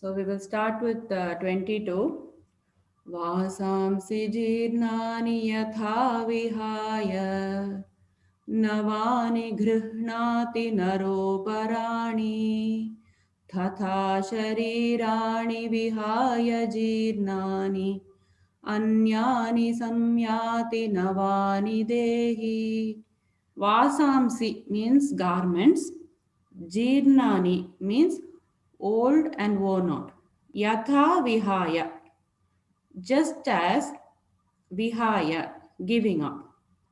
So we will start with 22. Vasamsi jirnani yatha vihaya navani grihnati naroparani तथा शरीराणि विहाय जीर्णानि अन्यानि संयाति नवानि देहि. Vasamsi means garments. Jirnani means old and worn out. Yatha vihaya, just as vihaya, giving up.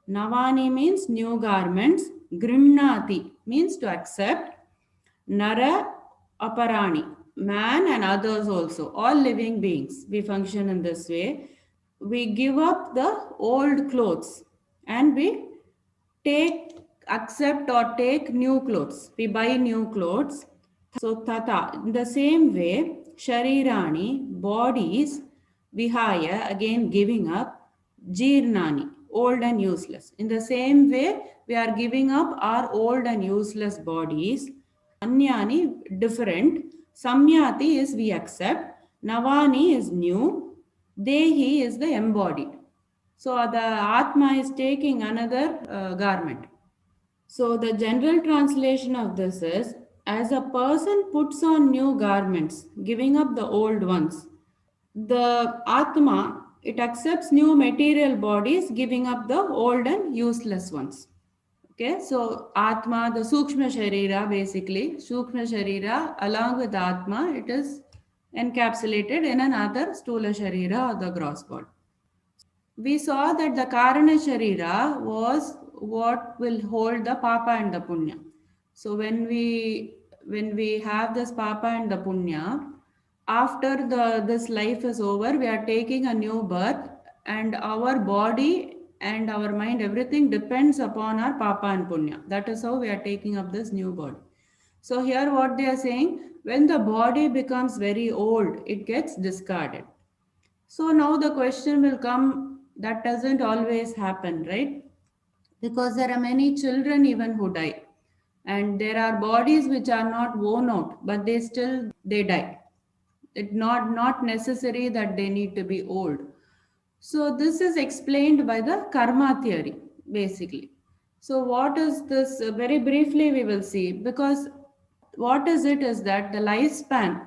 Navani means new garments. Grimnati means to accept. Nara aparani, man and others also, all living beings. We function in this way. We give up the old clothes and we take, accept or take new clothes. We buy new clothes. So tata, in the same way, sharirani, bodies, vihaya, again giving up, jirnani, old and useless. In the same way, we are giving up our old and useless bodies. Anyani, different. Samyati is we accept. Navani is new. Dehi is the embodied. So the Atma is taking another garment. So the general translation of this is, as a person puts on new garments, giving up the old ones, the Atma, it accepts new material bodies, giving up the old and useless ones. Okay, so Atma, the Sukshma Sharira, basically, Sukshma Sharira, along with Atma, it is encapsulated in another Stula Sharira or the gross body. We saw that the Karana Sharira was what will hold the Papa and the Punya. So when we have this Papa and the Punya, after this life is over, we are taking a new birth, and our body and our mind, everything depends upon our Papa and Punya. That is how we are taking up this new body. So here what they are saying, when the body becomes very old, it gets discarded. So now the question will come, that doesn't always happen, right? Because there are many children even who die. And there are bodies which are not worn out, but they die. It's not necessary that they need to be old. So this is explained by the karma theory, basically. So what is this? Very briefly we will see, because what is it is that the lifespan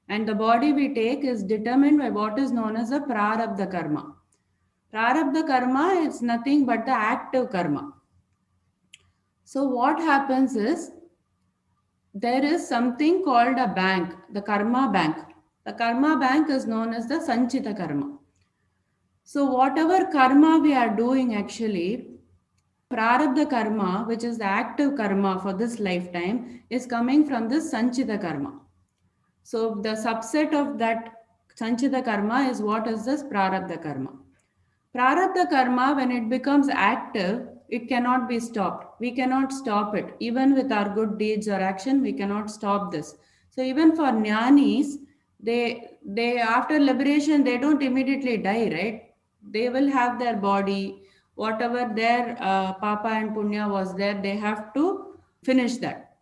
and the body we take is determined by what is known as a prarabdha karma. Prarabdha karma is nothing but the active karma. So what happens is, there is something called a bank, the karma bank. The karma bank is known as the sanchita karma. So whatever karma we are doing, actually, prarabdha karma, which is the active karma for this lifetime, is coming from this sanchita karma. So the subset of that sanchita karma is what is this prarabdha karma. Prarabdha karma, when it becomes active, it cannot be stopped. We cannot stop it. Even with our good deeds or action, we cannot stop this. So even for jnanis, they after liberation, they don't immediately die, right? They will have their body, whatever their papa and punya was there, they have to finish that.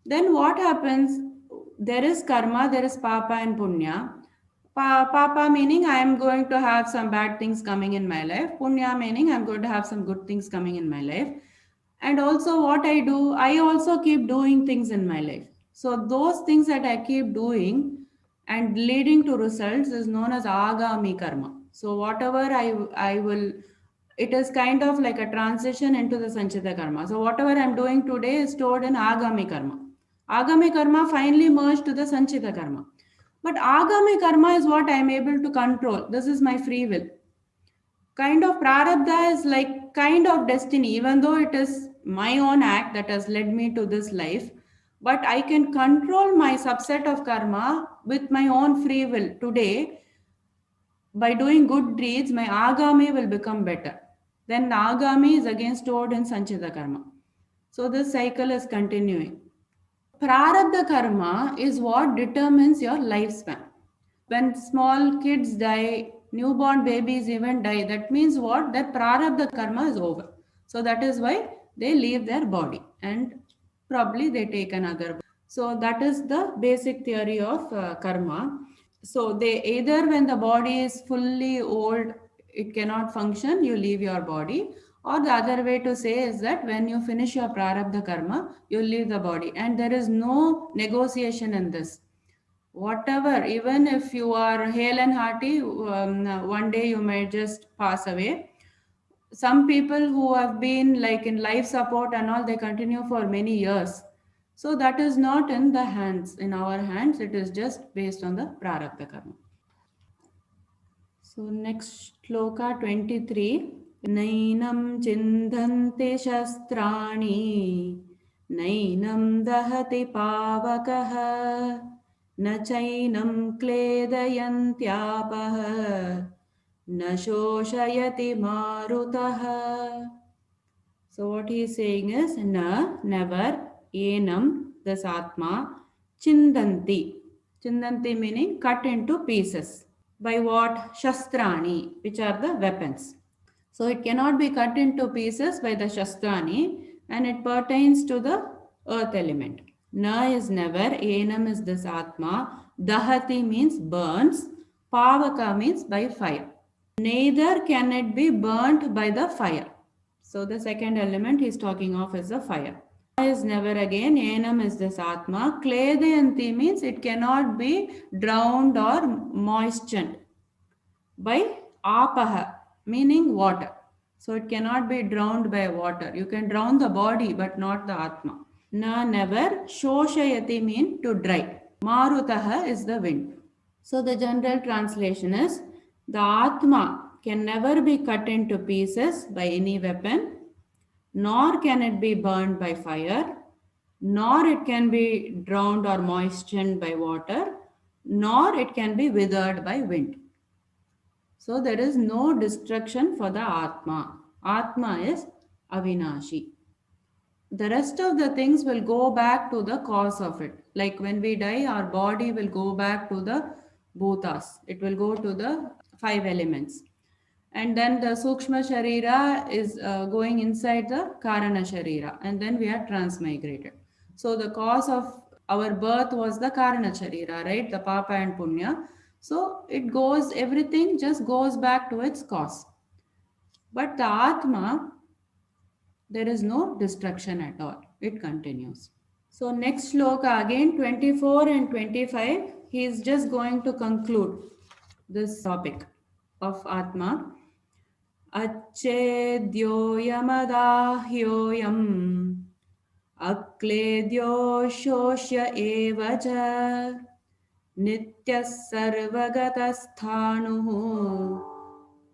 Then what happens? There is karma, there is papa and punya. Papa meaning I am going to have some bad things coming in my life. Punya meaning I'm going to have some good things coming in my life. And also what I do, I also keep doing things in my life. So those things that I keep doing and leading to results is known as agami karma. So whatever I will, it is kind of like a transition into the sanchita karma. So whatever I'm doing today is stored in agami karma. Agami karma finally merged to the sanchita karma. But agami karma is what I am able to control. This is my free will. Kind of prarabdha is like kind of destiny, even though it is my own act that has led me to this life. But I can control my subset of karma with my own free will. Today, by doing good deeds, my agami will become better. Then agami is again stored in sanchita karma. So this cycle is continuing. Prarabdha karma is what determines your lifespan. When small kids die, newborn babies even die, that means what? Their prarabdha karma is over. So that is why they leave their body and probably they take another. So that is the basic theory of karma. So they either when the body is fully old, it cannot function, you leave your body. Or the other way to say is that when you finish your prarabdha karma, you leave the body. And there is no negotiation in this. Whatever, even if you are hale and hearty, one day you may just pass away. Some people who have been like in life support and all, they continue for many years. So that is not in the hands, in our hands. It is just based on the prarabdha karma. So next shloka 23. Nainam chindhanti shastrani nainam dahati pavakah na chainam kledayantyapah na shoshayati marutah. So what he is saying is na, never, enam, this atma, chindanti. Chindanti meaning cut into pieces. By what? Shastrani, which are the weapons. So it cannot be cut into pieces by the shastrani, and it pertains to the earth element. Na is never, enam is this atma, dahati means burns, pavaka means by fire. Neither can it be burnt by the fire. So the second element he is talking of is the fire. Is never again, enam is this atma. Kledayanti means it cannot be drowned or moistened by apaha, meaning water. So it cannot be drowned by water. You can drown the body but not the atma. Na, never. Shoshayati mean to dry. Marutaha is the wind. So the general translation is the atma can never be cut into pieces by any weapon, nor can it be burned by fire, nor it can be drowned or moistened by water, nor it can be withered by wind. So there is no destruction for the Atma. Atma is Avinashi. The rest of the things will go back to the cause of it. Like when we die, our body will go back to the bhutas. It will go to the five elements. And then the Sukshma Sharira is going inside the Karana Sharira. And then we are transmigrated. So the cause of our birth was the Karana Sharira, right? The Papa and Punya. So it goes, everything just goes back to its cause. But the Atma, there is no destruction at all. It continues. So next shloka again 24 and 25. He is just going to conclude this topic of Atma. Acchedyoyamadahyyoyam akledyo shoshya evaja nityas sarvagatasthānuh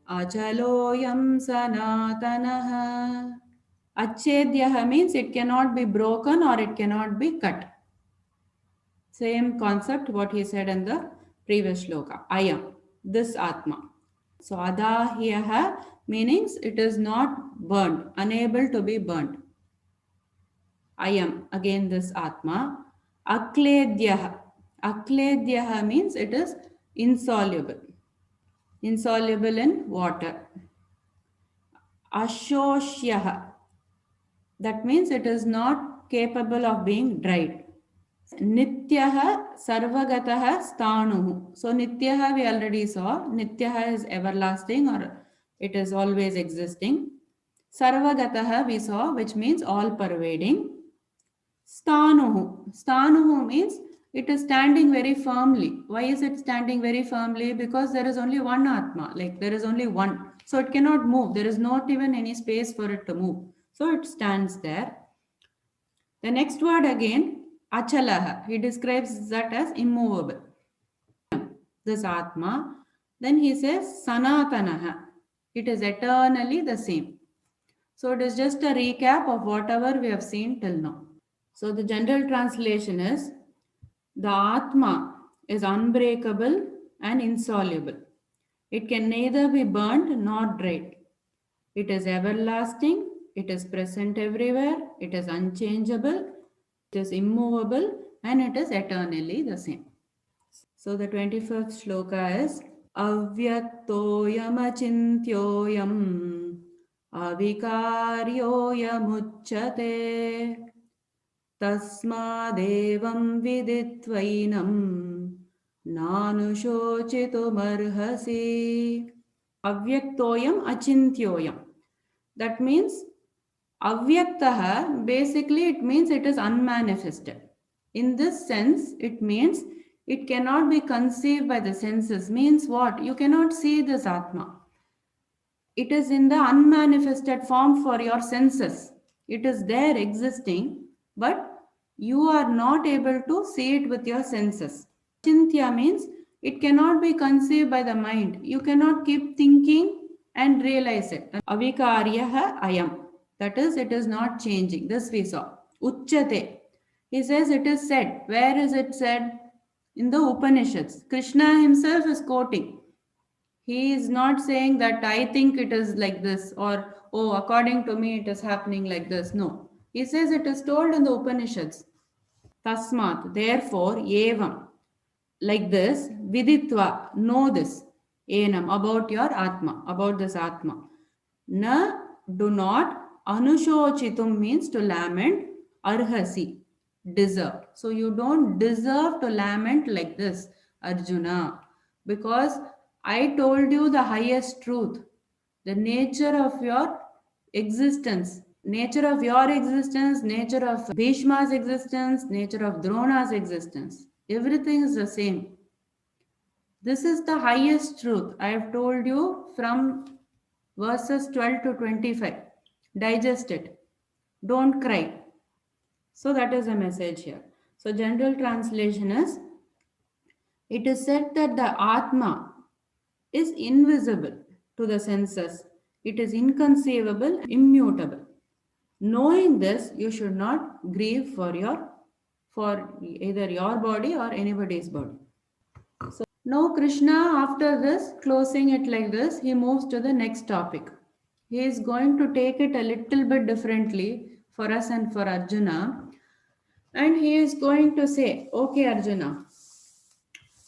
achaloyam sanatanaha. Acchedyaha means it cannot be broken or it cannot be cut. Same concept what he said in the previous shloka. Ayam, this Atma. So adahyaha meanings it is not burnt, unable to be burnt. Ayam, again this Atma. Akledyaha. Akledyaha means it is insoluble. Insoluble in water. Ashosyaha. That means it is not capable of being dried. Nityaha sarvagataha sthanuhu. So nityaha we already saw. Nityaha is everlasting or it is always existing. Sarvagataha we saw, which means all pervading. Sthanuhu. Sthanuhu means it is standing very firmly. Why is it standing very firmly? Because there is only one Atma, like there is only one. So it cannot move. There is not even any space for it to move. So it stands there. The next word again, achalaha. He describes that as immovable. This Atma. Then he says sanatanaha. It is eternally the same. So it is just a recap of whatever we have seen till now. So the general translation is the Atma is unbreakable and insoluble. It can neither be burnt nor dried. It is everlasting. It is present everywhere. It is unchangeable. It is immovable and it is eternally the same. So the 21st shloka is Avyaktoyamachintyoyam avikaryoyamuchyate तस्मादेवं विदित्वैनं नानुशोचितुमर्हसि. Avyaktoyam achintyoyam. That means avyaktaha, basically it means it is unmanifested. In this sense, it means it cannot be conceived by the senses. Means what? You cannot see this Atma. It is in the unmanifested form for your senses. It is there existing, but you are not able to see it with your senses. Chintya means it cannot be conceived by the mind. You cannot keep thinking and realize it. Avikaryaha ayam. That is, it is not changing. This we saw. Uchyate. He says it is said. Where is it said? In the Upanishads. Krishna himself is quoting. He is not saying that I think it is like this or, oh, according to me, it is happening like this. No. He says it is told in the Upanishads. Tasmat, therefore, evam, like this, viditva, know this, enam, about your Atma, about this Atma. Na, do not, anushochitum means to lament, arhasi, deserve. So you don't deserve to lament like this, Arjuna, because I told you the highest truth, the nature of your existence, nature of your existence, nature of Bhishma's existence, nature of Drona's existence. Everything is the same. This is the highest truth. I have told you from verses 12 to 25. Digest it. Don't cry. So that is the message here. So general translation is, it is said that the Atma is invisible to the senses. It is inconceivable, immutable. Knowing this, you should not grieve for either your body or anybody's body. So now Krishna, after this, closing it like this, he moves to the next topic. He is going to take it a little bit differently for us and for Arjuna. And he is going to say, okay, Arjuna.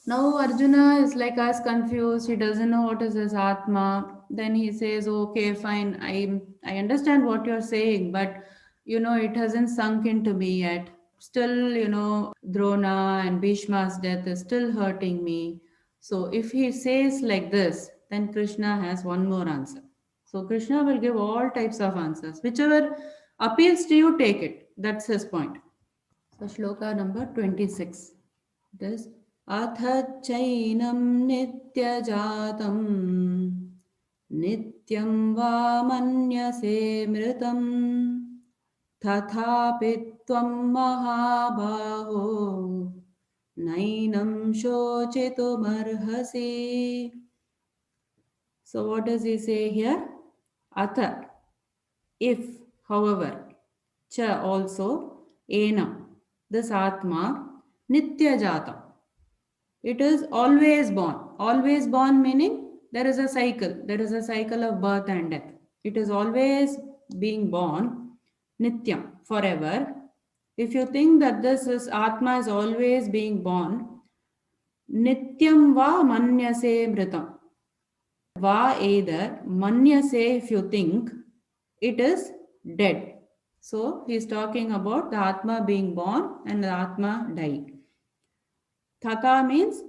Now Arjuna is like us, confused. He doesn't know what is his Atma. Then he says, okay, fine. I understand what you're saying, but it hasn't sunk into me yet. Still, Drona and Bhishma's death is still hurting me. So if he says like this, then Krishna has one more answer. So Krishna will give all types of answers. Whichever appeals to you, take it. That's his point. So shloka number 26. This अथ चैनं नित्यजातं नित्यं वा मन्यसे मृतं तथापि त्वं महाबाहो नैनं शोचितुमर्हसि. So what does he say here? Atha, if, however, cha also, enam, this Atma, nitya jatam. It is always born. Always born meaning there is a cycle. There is a cycle of birth and death. It is always being born, nityam, forever. If you think that this is Atma is always being born, nityam va manyase mritam. Va either, manyase if you think, it is dead. So he is talking about the Atma being born and the Atma dying. Tata means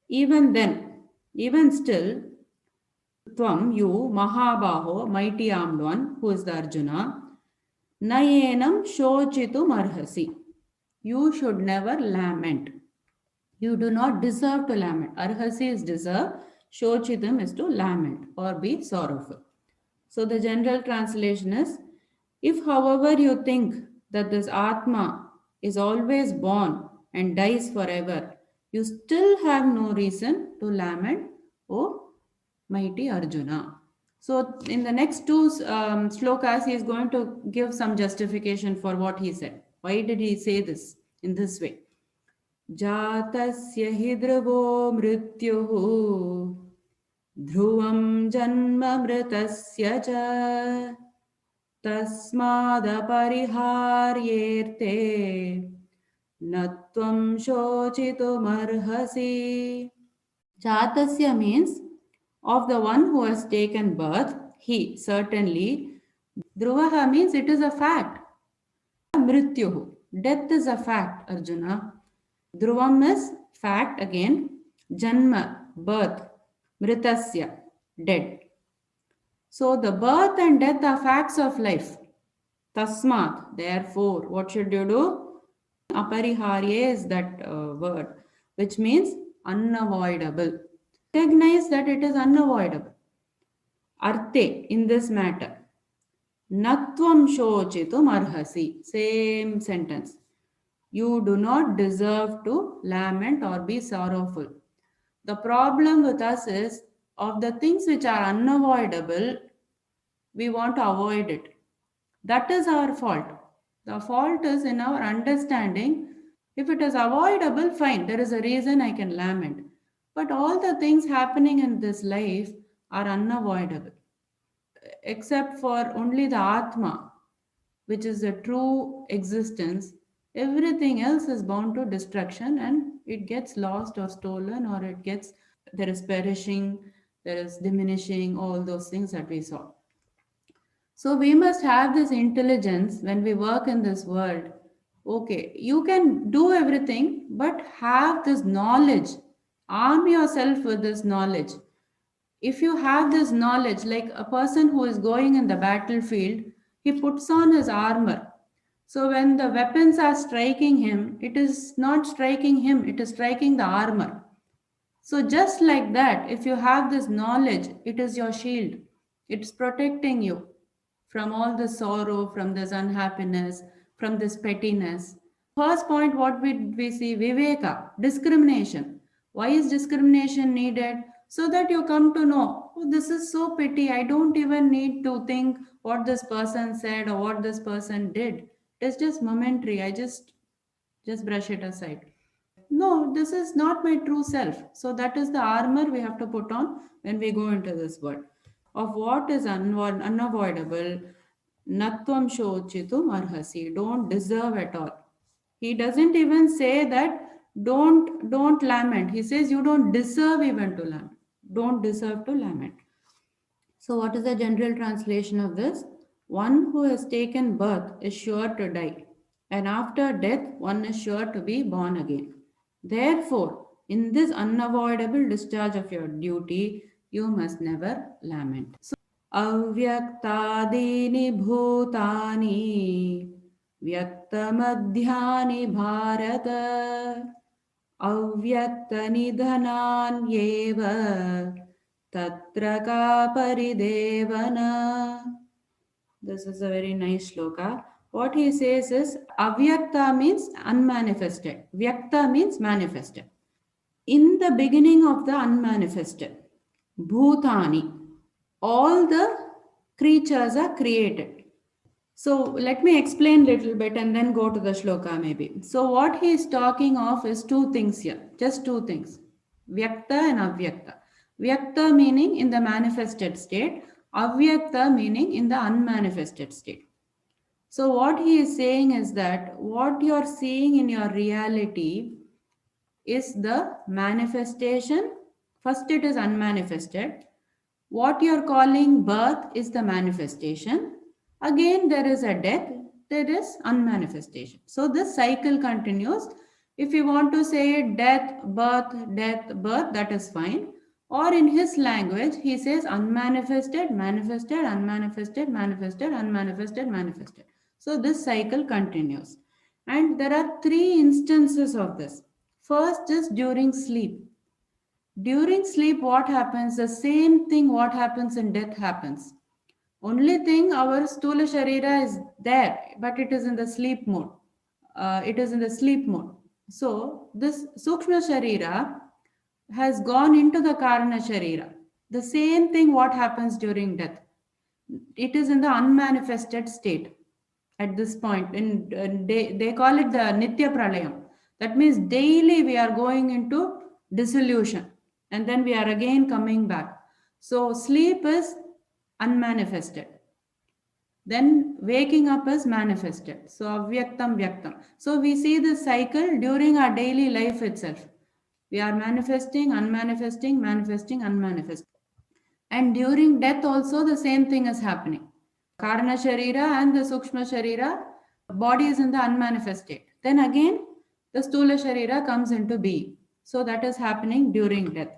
even then, even still, Tvam, you, Mahabaho, mighty armed one, who is the Arjuna, Nayenam shochitum arhasi. You should never lament. You do not deserve to lament. Arhasi is deserve, shochitam is to lament or be sorrowful. So the general translation is, if however you think that this Atma is always born and dies forever, you still have no reason to lament, O mighty Arjuna. So in the next two slokas, he is going to give some justification for what he said. Why did he say this in this way? Jatasya hidravo mrityuhu dhruvam janma mritasya cha tasmada pariharyerte Natvam shochitum arhasi. Jatasya means of the one who has taken birth, he certainly. Dhruvaha means it is a fact. Mrityuhu. Death is a fact, Arjuna. Dhruvam is fact again. Janma, birth. Mritasya, dead. So the birth and death are facts of life. Tasmat, therefore, what should you do? Apariharya is that word, which means unavoidable. Recognize that it is unavoidable. Arte, in this matter. Natvam shochitum arhasi. Same sentence. You do not deserve to lament or be sorrowful. The problem with us is of the things which are unavoidable, we want to avoid it. That is our fault. The fault is in our understanding. If it is avoidable, fine, there is a reason I can lament. But all the things happening in this life are unavoidable, except for only the Atma, which is the true existence. Everything else is bound to destruction and it gets lost or stolen, or there is perishing, there is diminishing, all those things that we saw. So we must have this intelligence when we work in this world. Okay, you can do everything, but have this knowledge. Arm yourself with this knowledge. If you have this knowledge, like a person who is going in the battlefield, he puts on his armor. So when the weapons are striking him, it is not striking him, it is striking the armor. So just like that, if you have this knowledge, it is your shield. It's protecting you from all the sorrow, from this unhappiness, from this pettiness. First point, what we see? Viveka, discrimination. Why is discrimination needed? So that you come to know, oh, this is so petty. I don't even need to think what this person said or what this person did. It's just momentary. I just brush it aside. No, this is not my true self. So that is the armor we have to put on when we go into this world. Of what is unavoidable, natvam shochitum arhasi. Don't deserve at all. He doesn't even say that don't lament. He says you don't deserve even to lament. Don't deserve to lament. So what is the general translation of this? One who has taken birth is sure to die, and after death one is sure to be born again. Therefore, in this unavoidable discharge of your duty, you must never lament. So, अव्यक्तादीनि भूतानि व्यक्तमध्यानि भारत अव्यक्तनिधनान्येव तत्र का परिदेवना. This is a very nice shloka. What he says is avyakta means unmanifested. Vyakta means manifested. In the beginning of the unmanifested, bhutani, all the creatures are created. So let me explain a little bit and then go to the shloka maybe. So what he is talking of is two things here, just two things, vyakta and avyakta. Vyakta meaning in the manifested state, avyakta meaning in the unmanifested state. So what he is saying is that what you are seeing in your reality is the manifestation. First it is unmanifested. What you are calling birth is the manifestation. Again there is a death, there is unmanifestation. So this cycle continues. If you want to say death, birth, that is fine. Or in his language, he says unmanifested, manifested, unmanifested, manifested, unmanifested, manifested. So this cycle continues. And there are three instances of this. First is during sleep. During sleep, what happens? The same thing what happens in death happens. Only thing, our Stula Sharira is there, but it is in the sleep mode. So this Sukshma Sharira has gone into the Karana Sharira. The same thing what happens during death. It is in the unmanifested state at this point. They call it the Nitya Pralayam. That means daily we are going into dissolution and then we are again coming back. So sleep is unmanifested. Then waking up is manifested. So avyaktam vyaktam. So we see this cycle during our daily life itself. We are manifesting, unmanifesting, manifesting, unmanifesting. And during death also the same thing is happening. Karana Sharira and the Sukshma Sharira, body is in the unmanifest state. Then again, the Stula Sharira comes into being. So that is happening during death.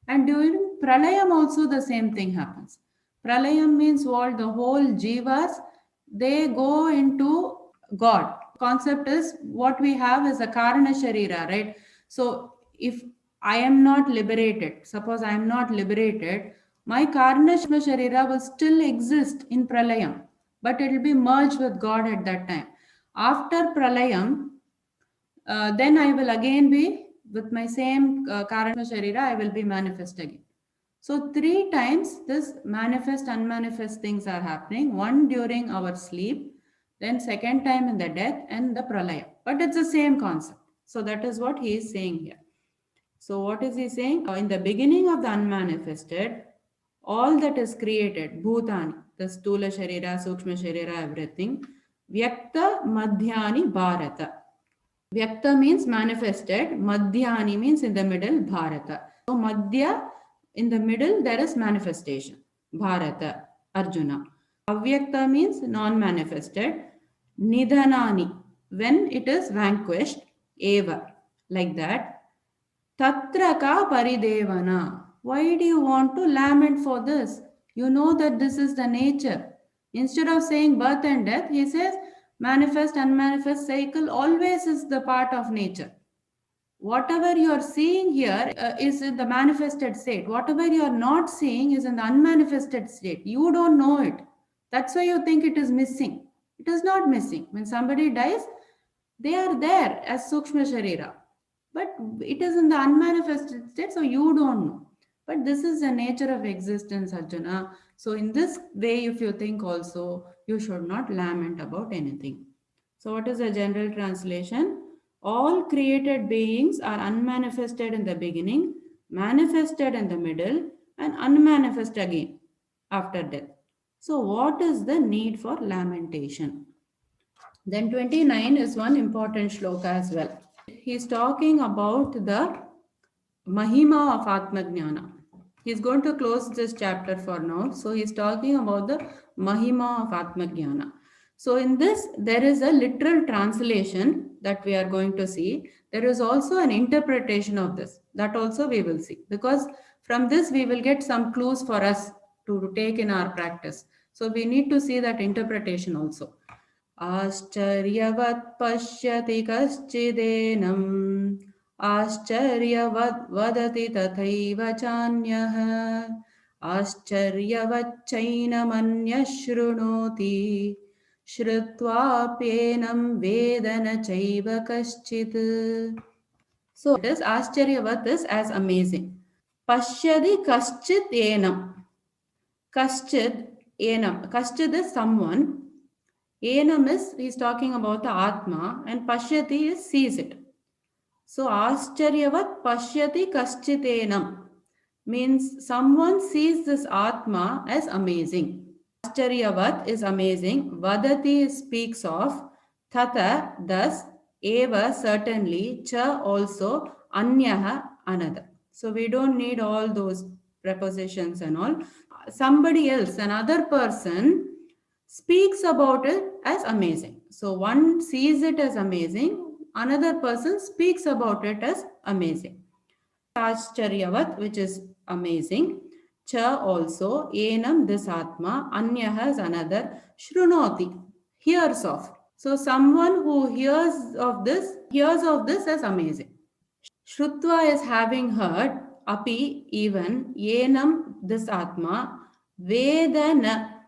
And during Pralayam also the same thing happens. Pralayam means what? The whole jivas, they go into God. Concept is what we have is a Karana Sharira, right? So if I am not liberated, suppose I am not liberated, my Karana Sharira will still exist in Pralayam, but it will be merged with God at that time. After Pralayam, then I will again be with my same Karana Sharira, I will be manifest again. So, three times this manifest, unmanifest things are happening. One during our sleep, then second time in the death, and the pralaya. But it's the same concept. So, that is what he is saying here. So, what is he saying? In the beginning of the unmanifested, all that is created, bhutani, the stula sharira, sukshma sharira, everything, vyakta madhyani bharata. Vyakta means manifested, madhyani means in the middle, bharata. So, madhya, in the middle, there is manifestation, bharata, Arjuna. Avyakta means non-manifested, nidhanani, when it is vanquished, eva, like that. Tatra ka paridevana. Why do you want to lament for this? You know that this is the nature. Instead of saying birth and death, he says manifest, unmanifest cycle always is the part of nature. Whatever you are seeing here is in the manifested state. Whatever you are not seeing is in the unmanifested state. You don't know it. That's why you think it is missing. It is not missing. When somebody dies, they are there as Sukshma Sharira. But it is in the unmanifested state, so you don't know. But this is the nature of existence, Arjuna. So, in this way, if you think also, you should not lament about anything. So, what is the general translation? All created beings are unmanifested in the beginning, manifested in the middle, and unmanifest again after death. So, what is the need for lamentation? Then 29 is one important shloka as well. He is talking about the Mahima of Atmajnana. He is going to close this chapter for now. So he is talking about the Mahima of Atmajnana. So in this, there is a literal translation that we are going to see. There is also an interpretation of this. That also we will see. Because from this, we will get some clues for us to take in our practice. So we need to see that interpretation also. आश्चर्यवत् पश्यति कश्चिदेनम् आश्चर्यवद् वदति तथैव चान्यः आश्चर्यवच्चैनमन्यः शृणोति श्रुत्वाप्येनं वेद न चैव कश्चित्. So it is आश्चर्यवत् is as amazing. Pashyadi kaschit enam. Kaschit enam. Kaschit is someone. Enam is, he is talking about the Atma, and Pashyati is sees it. So, Ascharyavat Pashyati Kaschitenam means someone sees this Atma as amazing. Ascharyavat is amazing. Vadati speaks of. Tata, thus. Eva, certainly. Cha, also. Anyaha, another. So, we don't need all those prepositions and all. Somebody else, another person, speaks about it as amazing. So one sees it as amazing, another person speaks about it as amazing. Ascharyavat, which is amazing. Cha also, enam this atma, anyaha is another, shrunoti, hears of. So someone who hears of this as amazing. Shrutva is having heard, api even, enam this atma, vedana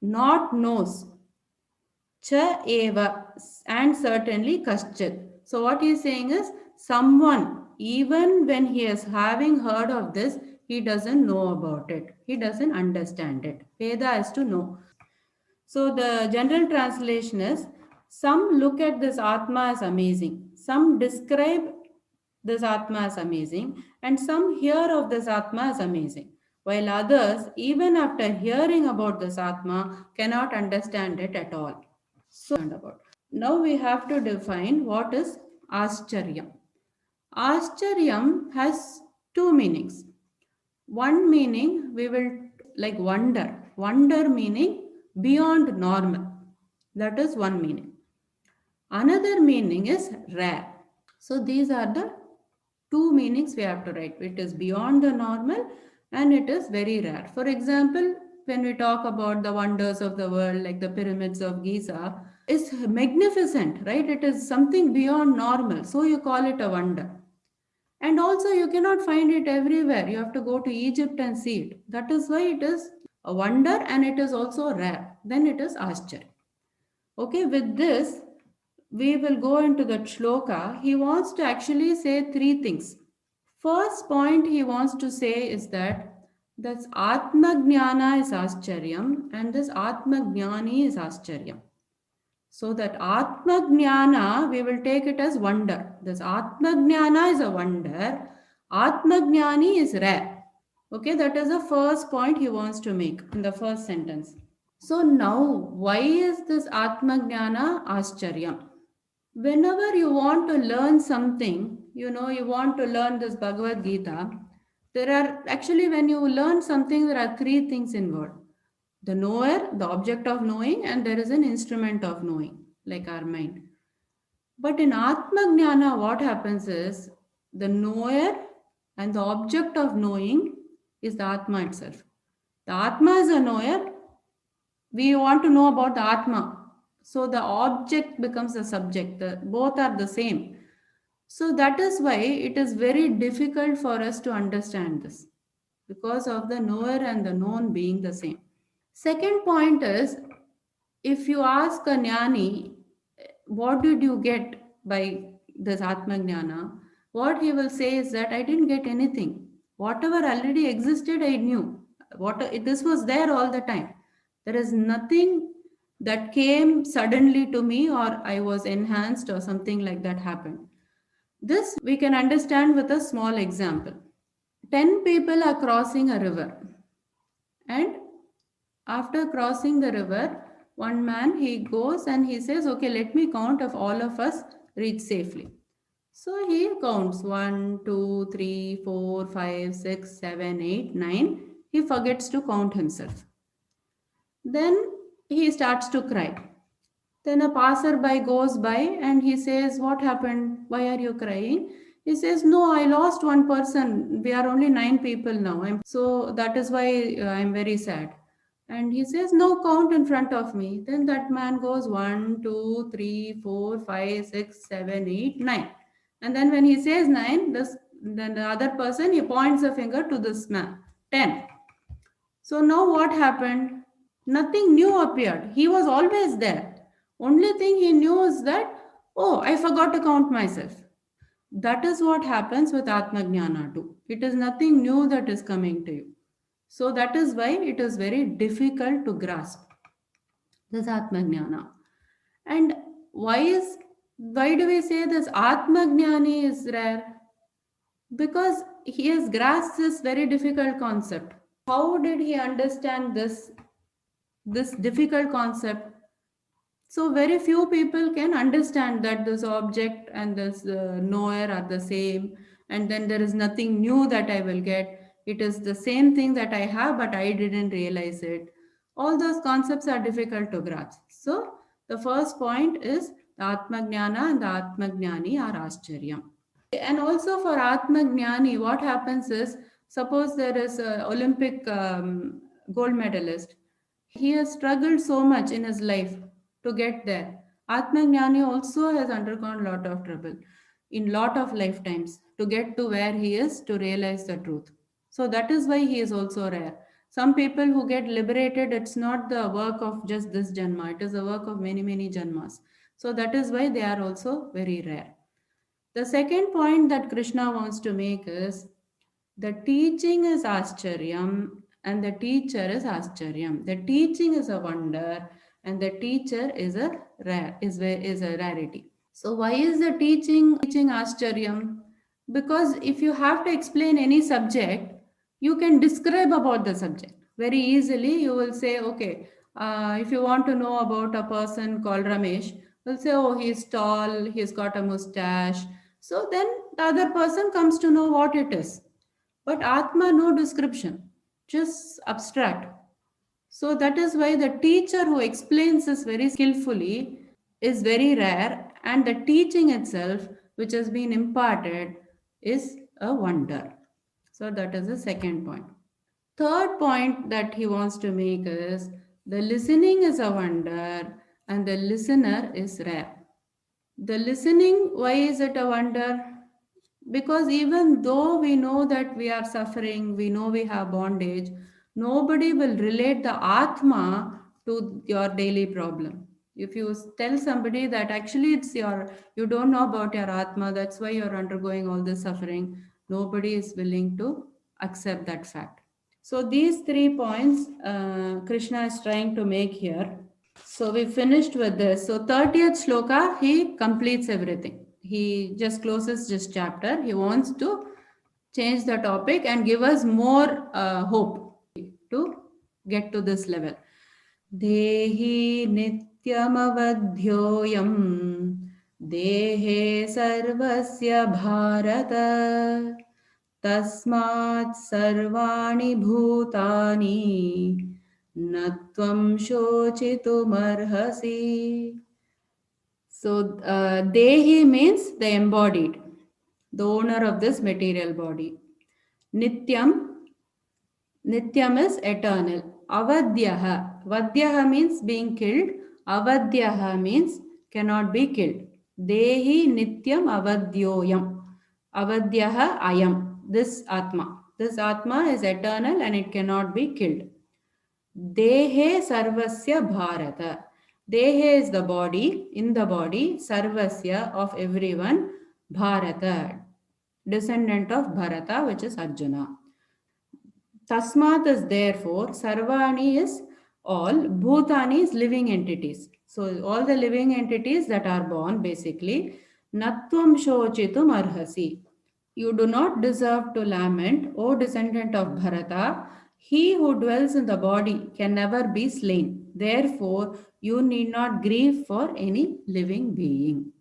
not knows, cha eva, and certainly kaschit. So what he is saying is someone, even when he is having heard of this, he doesn't know about it. He doesn't understand it. Veda is to know. So the general translation is, some look at this Atma as amazing. Some describe this Atma as amazing. And some hear of this Atma as amazing. While others, even after hearing about this Atma, cannot understand it at all. So, now we have to define what is Ascharyam. Ascharyam has two meanings. One meaning we will like wonder. Wonder meaning beyond normal. That is one meaning. Another meaning is rare. So these are the two meanings we have to write. It is beyond the normal and it is very rare. For example, when we talk about the wonders of the world, like the pyramids of Giza, is magnificent, right? It is something beyond normal. So you call it a wonder. And also, you cannot find it everywhere. You have to go to Egypt and see it. That is why it is a wonder and it is also rare. Then it is Ascharya. Okay, with this, we will go into the shloka. He wants to actually say three things. First point he wants to say is that this Atma Jnana is Ascharyam and this Atma Jnani is Ascharyam. So that Atma Jnana, we will take it as wonder. This Atma Jnana is a wonder. Atma Jnani is rare. Okay, that is the first point he wants to make in the first sentence. So now, why is this Atma Jnana Ascharyam? Whenever you want to learn something, you want to learn this Bhagavad Gita, there are actually, when you learn something, there are three things involved: the knower, the object of knowing, and there is an instrument of knowing, like our mind. But in Atma Jnana, what happens is the knower and the object of knowing is the Atma itself. The Atma is a knower. We want to know about the Atma. So the object becomes the subject. Both are the same. So that is why it is very difficult for us to understand this, because of the knower and the known being the same. Second point is, if you ask a jnani, what did you get by this Atma Jnana? What he will say is that I didn't get anything. Whatever already existed, I knew. This was there all the time. There is nothing that came suddenly to me or I was enhanced or something like that happened. This we can understand with a small example. 10 people are crossing a river, and after crossing the river, one man he goes and he says, okay, let me count if all of us reach safely. So he counts 1, 2, 3, 4, 5, 6, 7, 8, 9. He forgets to count himself. Then he starts to cry. Then a passerby goes by and he says, what happened? Why are you crying? He says, no, I lost one person. We are only 9 people now. So that is why I'm very sad. And he says, no, count in front of me. Then that man goes 1, 2, 3, 4, 5, 6, 7, 8, 9. And then when he says 9, then the other person, he points a finger to this man, 10. So now what happened? Nothing new appeared. He was always there. Only thing he knew is that, oh, I forgot to count myself. That is what happens with Atma Jnana too. It is nothing new that is coming to you. So that is why it is very difficult to grasp this Atma Jnana. And why do we say this Atma Jnani is rare? Because he has grasped this very difficult concept. How did he understand this difficult concept? So very few people can understand that this object and this knower are the same, and then there is nothing new that I will get. It is the same thing that I have, but I didn't realize it. All those concepts are difficult to grasp. So the first point is the Atma Jnana and the Atma Jnani are Ascharya. And also for Atma Jnani, what happens is, suppose there is an Olympic gold medalist. He has struggled so much in his life to get there. Atma Jnani also has undergone a lot of trouble in lot of lifetimes to get to where he is, to realize the truth. So that is why he is also rare. Some people who get liberated, it's not the work of just this Janma, it is the work of many, many Janmas. So that is why they are also very rare. The second point that Krishna wants to make is the teaching is Ascharyam and the teacher is Ascharyam. The teaching is a wonder and the teacher is a rarity. So why is the teaching Ascharyam? Because if you have to explain any subject, you can describe about the subject very easily. You will say, okay, if you want to know about a person called Ramesh, you'll say, oh, he's tall, he's got a mustache. So then the other person comes to know what it is. But Atma, no description, just abstract. So that is why the teacher who explains this very skillfully is very rare. And the teaching itself, which has been imparted, is a wonder. So that is the second point. Third point that he wants to make is the listening is a wonder and the listener is rare. The listening, why is it a wonder? Because even though we know that we are suffering, we know we have bondage, nobody will relate the Atma to your daily problem. If you tell somebody that actually it's you don't know about your Atma, that's why you're undergoing all this suffering, nobody is willing to accept that fact. So these 3 points Krishna is trying to make here. So we finished with this. So 30th shloka, he completes everything. He just closes this chapter. He wants to change the topic and give us more hope to get to this level. Dehi nityam avadhyoyam dehe sarvasya bharata tasmat sarvani bhutani natvam shochitumarhasi. So, Dehi means the embodied, the owner of this material body. Nityam, Nityam is eternal. Avadhyaha, Vadhyaha means being killed. Avadhyaha means cannot be killed. Dehi Nityam Avadhyoyam. Avadhyaha Ayam, this Atma. This Atma is eternal and it cannot be killed. Dehe Sarvasya Bharata. Dehe is the body, in the body, Sarvasya of everyone, Bharata, descendant of Bharata, which is Arjuna. Tasmat is therefore, Sarvani is all, Bhutani is living entities. So all the living entities that are born basically, Natvam Shochitum Arhasi. You do not deserve to lament, O descendant of Bharata. He who dwells in the body can never be slain. Therefore, you need not grieve for any living being.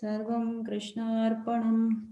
Sarvam Krishnarpanam.